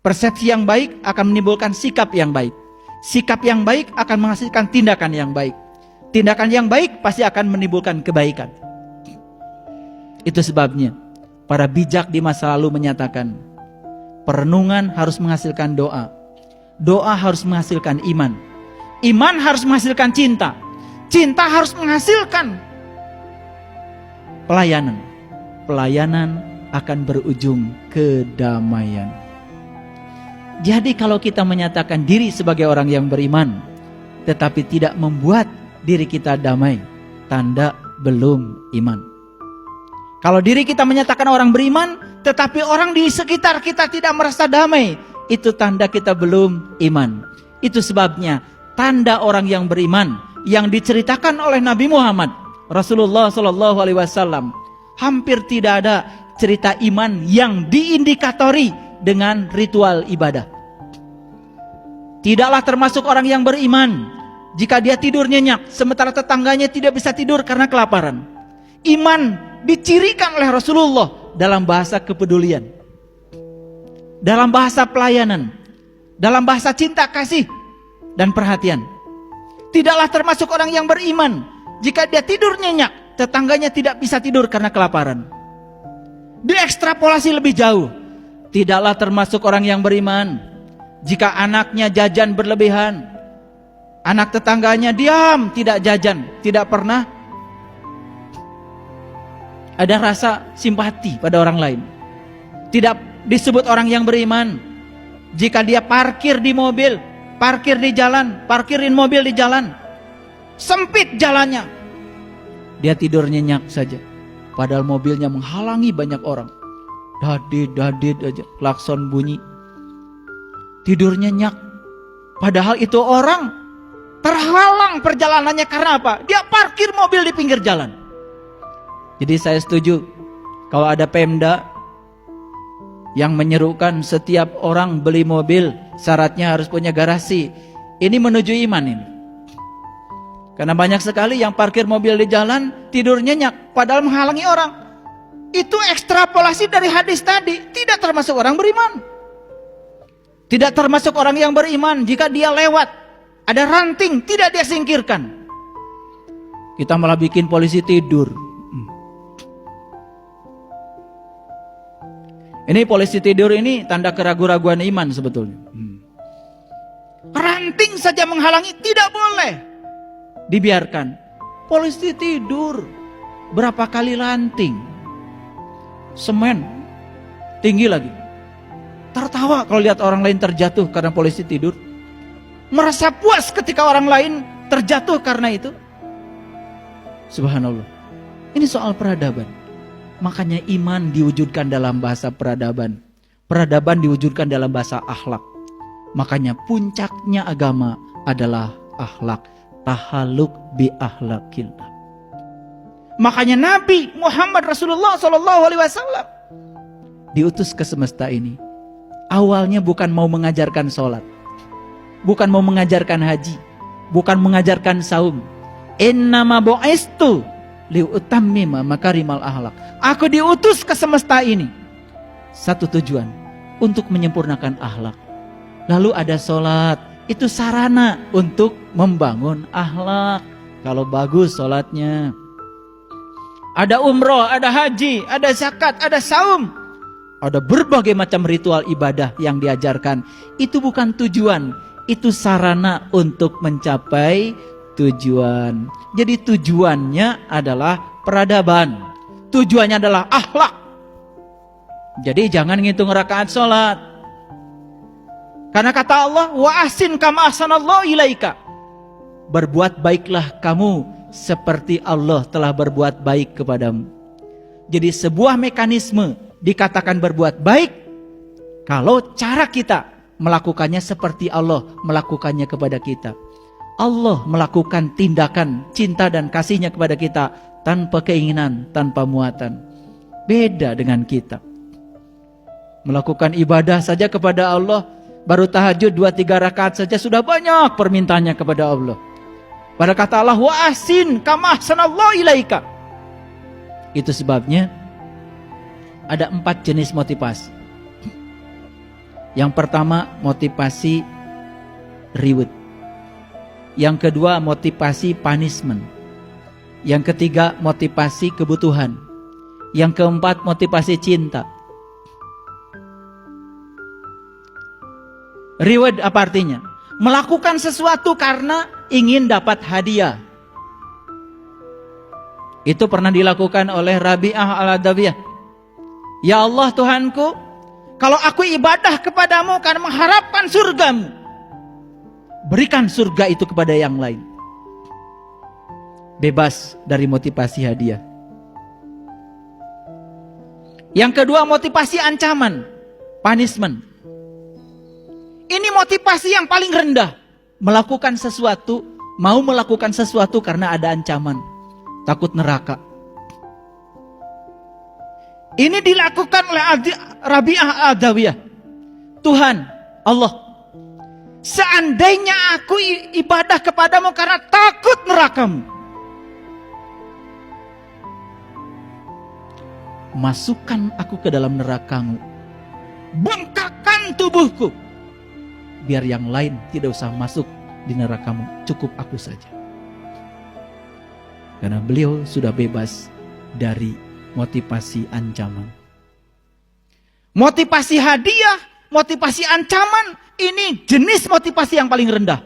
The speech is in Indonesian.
Persepsi yang baik akan menimbulkan sikap yang baik. Sikap yang baik akan menghasilkan tindakan yang baik. Tindakan yang baik pasti akan menimbulkan kebaikan. Itu sebabnya para bijak di masa lalu menyatakan, perenungan harus menghasilkan doa. Doa harus menghasilkan iman. Iman harus menghasilkan cinta. Cinta harus menghasilkan pelayanan. Pelayanan akan berujung kedamaian. Jadi kalau kita menyatakan diri sebagai orang yang beriman, tetapi tidak membuat diri kita damai, tanda belum iman. Kalau diri kita menyatakan orang beriman, tetapi orang di sekitar kita tidak merasa damai, itu tanda kita belum iman. Itu sebabnya tanda orang yang beriman yang diceritakan oleh Nabi Muhammad Rasulullah SAW, hampir tidak ada cerita iman yang diindikatori dengan ritual ibadah. Tidaklah termasuk orang yang beriman jika dia tidur nyenyak, sementara tetangganya tidak bisa tidur karena kelaparan. Iman dicirikan oleh Rasulullah dalam bahasa kepedulian, dalam bahasa pelayanan, dalam bahasa cinta kasih dan perhatian. Tidaklah termasuk orang yang beriman jika dia tidur nyenyak, tetangganya tidak bisa tidur karena kelaparan. Diekstrapolasi lebih jauh, tidaklah termasuk orang yang beriman jika anaknya jajan berlebihan, anak tetangganya diam, tidak jajan, tidak pernah ada rasa simpati pada orang lain. Tidak disebut orang yang beriman jika dia parkir di mobil, parkir di jalan, parkirin mobil di jalan, sempit jalannya, dia tidur nyenyak saja, padahal mobilnya menghalangi banyak orang. Dadit aja, klakson bunyi, tidur nyenyak. Padahal itu orang terhalang perjalanannya karena apa? Dia parkir mobil di pinggir jalan. Jadi saya setuju kalau ada Pemda yang menyerukan setiap orang beli mobil syaratnya harus punya garasi. Ini menuju iman ini. Karena banyak sekali yang parkir mobil di jalan tidur nyenyak padahal menghalangi orang. Itu ekstrapolasi dari hadis tadi, tidak termasuk orang beriman. Tidak termasuk orang yang beriman jika dia lewat, ada ranting, tidak dia singkirkan. Kita malah bikin polisi tidur. Ini polisi tidur ini tanda keraguan-raguan iman sebetulnya. Ranting saja menghalangi, tidak boleh dibiarkan. Polisi tidur, berapa kali ranting, semen, tinggi lagi. Tertawa kalau lihat orang lain terjatuh karena polisi tidur. Merasa puas ketika orang lain terjatuh karena itu. Subhanallah. Ini soal peradaban. Makanya iman diwujudkan dalam bahasa peradaban. Peradaban diwujudkan dalam bahasa akhlak. Makanya puncaknya agama adalah akhlak. Tahaluk bi akhlakillah. Makanya Nabi Muhammad Rasulullah SAW diutus ke semesta ini. Awalnya bukan mau mengajarkan sholat, bukan mau mengajarkan haji, bukan mengajarkan saum. Innama bu'istu liutammima makarimal akhlak. Aku diutus ke semesta ini satu tujuan, untuk menyempurnakan akhlak. Lalu ada sholat, itu sarana untuk membangun akhlak. Kalau bagus sholatnya. Ada umroh, ada haji, ada zakat, ada saum. Ada berbagai macam ritual ibadah yang diajarkan. Itu bukan tujuan, itu sarana untuk mencapai tujuan. Jadi tujuannya adalah peradaban. Tujuannya adalah akhlak. Jadi jangan ngitung rakaat sholat. Karena kata Allah, wa ahsin kama ahsanallahu ilaika. Berbuat baiklah kamu seperti Allah telah berbuat baik kepadamu. Jadi sebuah mekanisme dikatakan berbuat baik kalau cara kita melakukannya seperti Allah melakukannya kepada kita. Allah melakukan tindakan cinta dan kasihnya kepada kita tanpa keinginan, tanpa muatan. Beda dengan kita. Melakukan ibadah saja kepada Allah, baru tahajud 2-3 rakaat saja sudah banyak permintaannya kepada Allah. Pada kata Allah, wa ahsin kama ahsanallahu ilaika. Itu sebabnya ada 4 jenis motivasi. Yang pertama, motivasi reward. Yang kedua, motivasi punishment. Yang ketiga, motivasi kebutuhan. Yang keempat, motivasi cinta. Reward apa artinya? Melakukan sesuatu karena ingin dapat hadiah. Itu pernah dilakukan oleh Rabi'ah al-Adawiyah. Ya Allah Tuhanku, kalau aku ibadah kepadamu karena mengharapkan surgamu, berikan surga itu kepada yang lain. Bebas dari motivasi hadiah. Yang kedua, motivasi ancaman, punishment. Ini motivasi yang paling rendah. Melakukan sesuatu, mau melakukan sesuatu karena ada ancaman, takut neraka. Ini dilakukan oleh Rabi'ah al-Adawiyah. Tuhan, Allah, seandainya aku ibadah kepadamu karena takut nerakamu, masukkan aku ke dalam nerakamu, bengkakkan tubuhku, biar yang lain tidak usah masuk di nerakamu, cukup aku saja. Karena beliau sudah bebas dari motivasi ancaman. Motivasi hadiah, motivasi ancaman, ini jenis motivasi yang paling rendah.